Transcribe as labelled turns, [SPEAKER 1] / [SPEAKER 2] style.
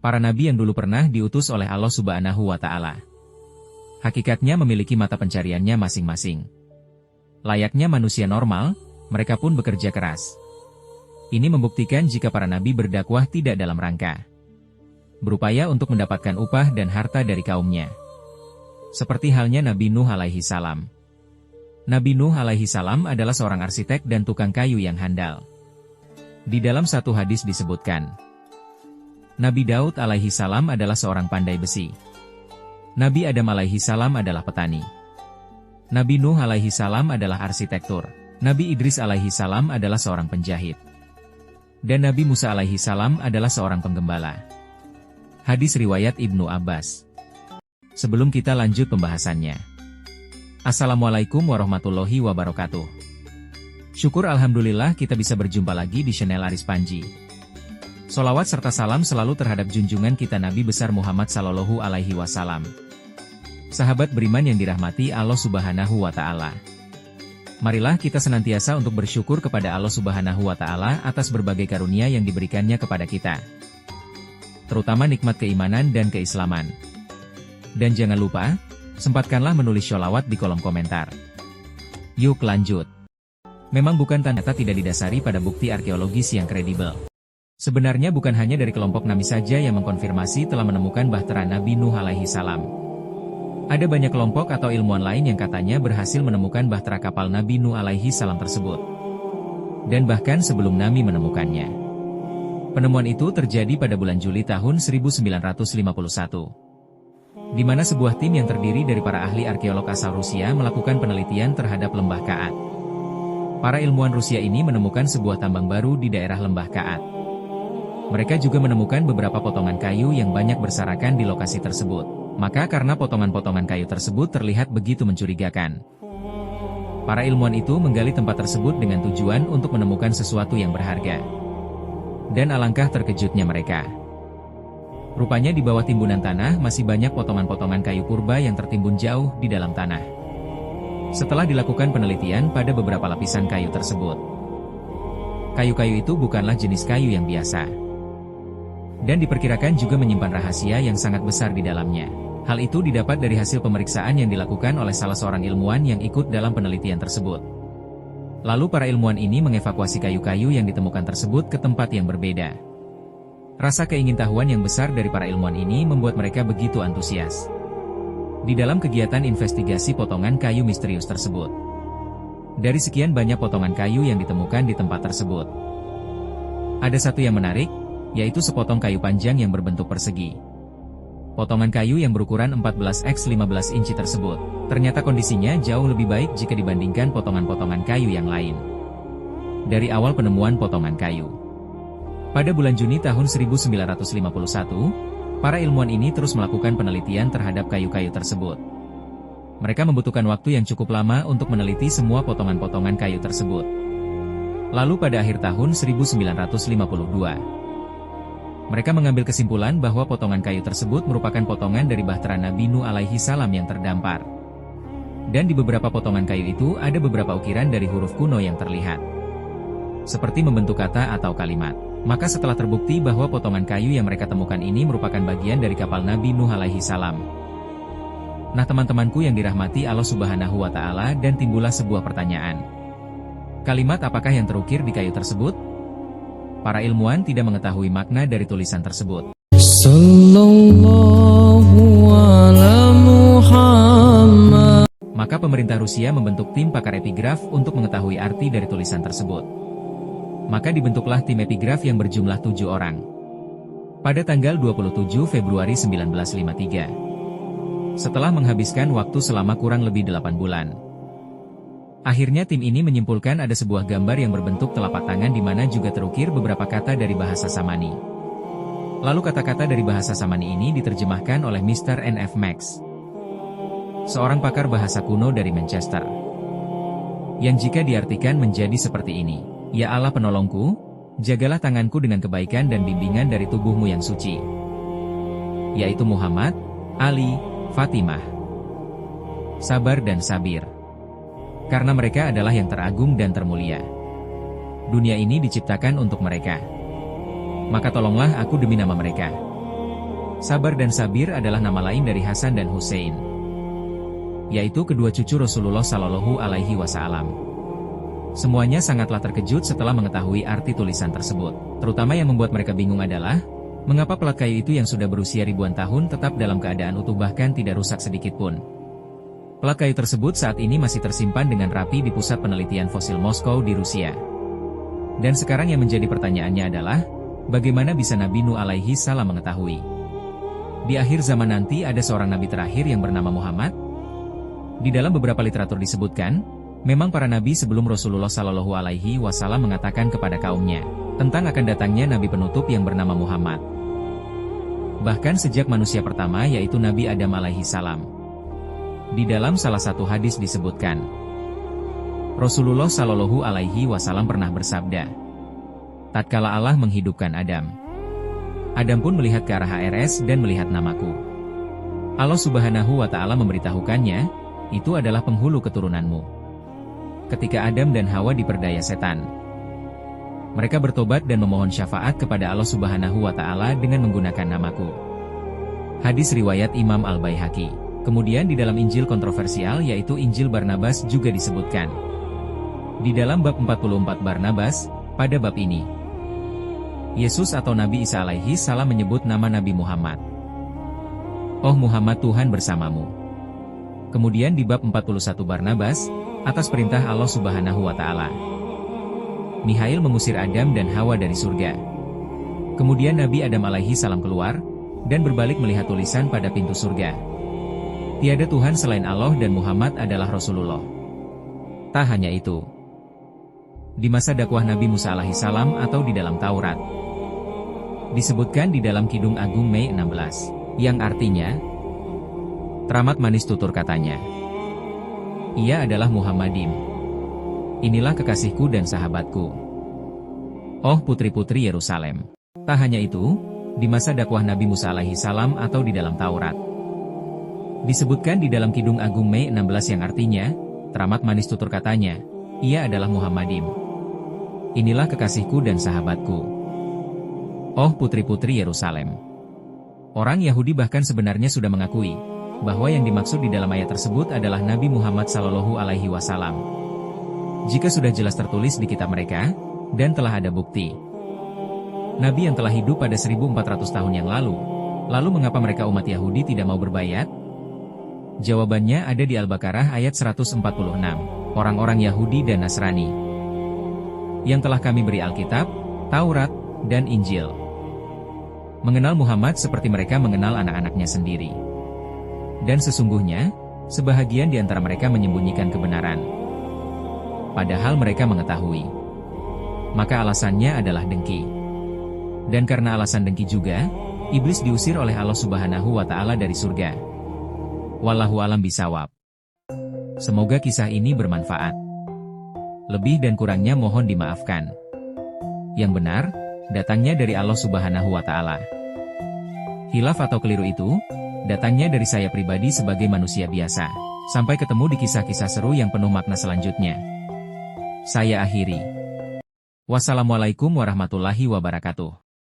[SPEAKER 1] para nabi yang dulu pernah diutus oleh Allah Subhanahu wa Ta'ala. Hakikatnya memiliki mata pencariannya masing-masing. Layaknya manusia normal, mereka pun bekerja keras. Ini membuktikan jika para nabi berdakwah tidak dalam rangka berupaya untuk mendapatkan upah dan harta dari kaumnya. Seperti halnya Nabi Nuh alaihi salam. Nabi Nuh alaihi salam adalah seorang arsitek dan tukang kayu yang handal. Di dalam satu hadis disebutkan, Nabi Daud alaihi salam adalah seorang pandai besi. Nabi Adam alaihi salam adalah petani. Nabi Nuh alaihi salam adalah arsitektur. Nabi Idris alaihi salam adalah seorang penjahit. Dan Nabi Musa alaihi salam adalah seorang penggembala. Hadis riwayat Ibnu Abbas. Sebelum kita lanjut pembahasannya. Assalamualaikum warahmatullahi wabarakatuh. Syukur alhamdulillah kita bisa berjumpa lagi di channel Aris Panji. Sholawat serta salam selalu terhadap junjungan kita Nabi besar Muhammad sallallahu alaihi wasallam. Sahabat beriman yang dirahmati Allah Subhanahu wa Ta'ala. Marilah kita senantiasa untuk bersyukur kepada Allah Subhanahu wa Ta'ala atas berbagai karunia yang diberikannya kepada kita, terutama nikmat keimanan dan keislaman. Dan jangan lupa, sempatkanlah menulis sholawat di kolom komentar. Yuk lanjut. Memang bukan ternyata tidak didasari pada bukti arkeologis yang kredibel. Sebenarnya bukan hanya dari kelompok Nabi saja yang mengkonfirmasi telah menemukan bahtera Nabi Nuh alaihi salam. Ada banyak kelompok atau ilmuwan lain yang katanya berhasil menemukan bahtera kapal Nabi Nuh alaihi salam tersebut. Dan bahkan sebelum Nabi menemukannya. Penemuan itu terjadi pada bulan Juli tahun 1951. Di mana sebuah tim yang terdiri dari para ahli arkeolog asal Rusia melakukan penelitian terhadap Lembah Kaat. Para ilmuwan Rusia ini menemukan sebuah tambang baru di daerah Lembah Kaat. Mereka juga menemukan beberapa potongan kayu yang banyak berserakan di lokasi tersebut. Maka karena potongan-potongan kayu tersebut terlihat begitu mencurigakan, para ilmuwan itu menggali tempat tersebut dengan tujuan untuk menemukan sesuatu yang berharga. Dan alangkah terkejutnya mereka. Rupanya di bawah timbunan tanah masih banyak potongan-potongan kayu purba yang tertimbun jauh di dalam tanah. Setelah dilakukan penelitian pada beberapa lapisan kayu tersebut, kayu-kayu itu bukanlah jenis kayu yang biasa. Dan diperkirakan juga menyimpan rahasia yang sangat besar di dalamnya. Hal itu didapat dari hasil pemeriksaan yang dilakukan oleh salah seorang ilmuwan yang ikut dalam penelitian tersebut. Lalu para ilmuwan ini mengevakuasi kayu-kayu yang ditemukan tersebut ke tempat yang berbeda. Rasa keingintahuan yang besar dari para ilmuwan ini membuat mereka begitu antusias di dalam kegiatan investigasi potongan kayu misterius tersebut. Dari sekian banyak potongan kayu yang ditemukan di tempat tersebut, ada satu yang menarik, yaitu sepotong kayu panjang yang berbentuk persegi. Potongan kayu yang berukuran 14x15 inci tersebut, ternyata kondisinya jauh lebih baik jika dibandingkan potongan-potongan kayu yang lain. Dari awal penemuan potongan kayu, pada bulan Juni tahun 1951, para ilmuwan ini terus melakukan penelitian terhadap kayu-kayu tersebut. Mereka membutuhkan waktu yang cukup lama untuk meneliti semua potongan-potongan kayu tersebut. Lalu pada akhir tahun 1952, mereka mengambil kesimpulan bahwa potongan kayu tersebut merupakan potongan dari bahtera Nabi Nuh alaihi salam yang terdampar. Dan di beberapa potongan kayu itu ada beberapa ukiran dari huruf kuno yang terlihat seperti membentuk kata atau kalimat. Maka setelah terbukti bahwa potongan kayu yang mereka temukan ini merupakan bagian dari kapal Nabi Nuh alaihi salam. Nah teman-temanku yang dirahmati Allah Subhanahu wa Ta'ala, dan timbullah sebuah pertanyaan. Kalimat apakah yang terukir di kayu tersebut? Para ilmuwan tidak mengetahui makna dari tulisan tersebut. Maka pemerintah Rusia membentuk tim pakar epigraf untuk mengetahui arti dari tulisan tersebut. Maka dibentuklah tim epigraf yang berjumlah 7 orang. Pada tanggal 27 Februari 1953. Setelah menghabiskan waktu selama kurang lebih 8 bulan. Akhirnya tim ini menyimpulkan ada sebuah gambar yang berbentuk telapak tangan di mana juga terukir beberapa kata dari bahasa Samani. Lalu kata-kata dari bahasa Samani ini diterjemahkan oleh Mr. N.F. Max, seorang pakar bahasa kuno dari Manchester. Yang jika diartikan menjadi seperti ini. Ya Allah penolongku, jagalah tanganku dengan kebaikan dan bimbingan dari tubuhmu yang suci. Yaitu Muhammad, Ali, Fatimah, Sabar dan Sabir. Karena mereka adalah yang teragung dan termulia. Dunia ini diciptakan untuk mereka. Maka tolonglah aku demi nama mereka. Sabar dan Sabir adalah nama lain dari Hasan dan Hussein, yaitu kedua cucu Rasulullah Shallallahu Alaihi Wasallam. Semuanya sangatlah terkejut setelah mengetahui arti tulisan tersebut. Terutama yang membuat mereka bingung adalah, mengapa pelat kayu itu yang sudah berusia ribuan tahun tetap dalam keadaan utuh bahkan tidak rusak sedikitpun. Pelat kayu tersebut saat ini masih tersimpan dengan rapi di Pusat Penelitian Fosil Moskow di Rusia. Dan sekarang yang menjadi pertanyaannya adalah, bagaimana bisa Nabi Nuh alaihi salam mengetahui? Di akhir zaman nanti ada seorang nabi terakhir yang bernama Muhammad? Di dalam beberapa literatur disebutkan, memang para nabi sebelum Rasulullah Shallallahu Alaihi Wasallam mengatakan kepada kaumnya tentang akan datangnya nabi penutup yang bernama Muhammad. Bahkan sejak manusia pertama yaitu Nabi Adam alaihi salam. Di dalam salah satu hadis disebutkan, Rasulullah Shallallahu Alaihi Wasallam pernah bersabda, tatkala Allah menghidupkan Adam, Adam pun melihat ke arah HRS dan melihat namaku. Allah Subhanahu wa Ta'ala memberitahukannya, itu adalah penghulu keturunanmu. Ketika Adam dan Hawa diperdaya setan, mereka bertobat dan memohon syafaat kepada Allah Subhanahu wa Ta'ala dengan menggunakan namaku. Hadis riwayat Imam Al-Baihaqi. Kemudian di dalam Injil kontroversial yaitu Injil Barnabas juga disebutkan. Di dalam bab 44 Barnabas, pada bab ini, Yesus atau Nabi Isa alaihi salam menyebut nama Nabi Muhammad. Oh Muhammad, Tuhan bersamamu. Kemudian di bab 41 Barnabas, atas perintah Allah Subhanahu wa Ta'ala, Mikhail mengusir Adam dan Hawa dari surga. Kemudian Nabi Adam alaihi salam keluar dan berbalik melihat tulisan pada pintu surga. Tiada Tuhan selain Allah dan Muhammad adalah Rasulullah. Tak hanya itu. Di masa dakwah Nabi Musa alaihi salam atau di dalam Taurat, disebutkan di dalam Kidung Agung Mei 16, yang artinya, teramat manis tutur katanya. Ia adalah Muhammadim. Inilah kekasihku dan sahabatku. Oh putri-putri Yerusalem. Tak hanya itu, di masa dakwah Nabi Musa alaihi salam atau di dalam Taurat, disebutkan di dalam Kidung Agung Mei 16 yang artinya, teramat manis tutur katanya, ia adalah Muhammadim. Inilah kekasihku dan sahabatku. Oh putri-putri Yerusalem. Orang Yahudi bahkan sebenarnya sudah mengakui, bahwa yang dimaksud di dalam ayat tersebut adalah Nabi Muhammad Shallallahu Alaihi Wasallam. Jika sudah jelas tertulis di kitab mereka, dan telah ada bukti. Nabi yang telah hidup pada 1400 tahun yang lalu mengapa mereka umat Yahudi tidak mau berbayat? Jawabannya ada di Al-Baqarah ayat 146, orang-orang Yahudi dan Nasrani yang telah kami beri Alkitab, Taurat, dan Injil, mengenal Muhammad seperti mereka mengenal anak-anaknya sendiri. Dan sesungguhnya, sebahagian di antara mereka menyembunyikan kebenaran, padahal mereka mengetahui. Maka alasannya adalah dengki. Dan karena alasan dengki juga, iblis diusir oleh Allah Subhanahu wa Ta'ala dari surga. Wallahu alam bisawab. Semoga kisah ini bermanfaat. Lebih dan kurangnya mohon dimaafkan. Yang benar, datangnya dari Allah Subhanahu wa Ta'ala. Hilaf atau keliru itu, datangnya dari saya pribadi sebagai manusia biasa. Sampai ketemu di kisah-kisah seru yang penuh makna selanjutnya. Saya akhiri. Wassalamualaikum warahmatullahi wabarakatuh.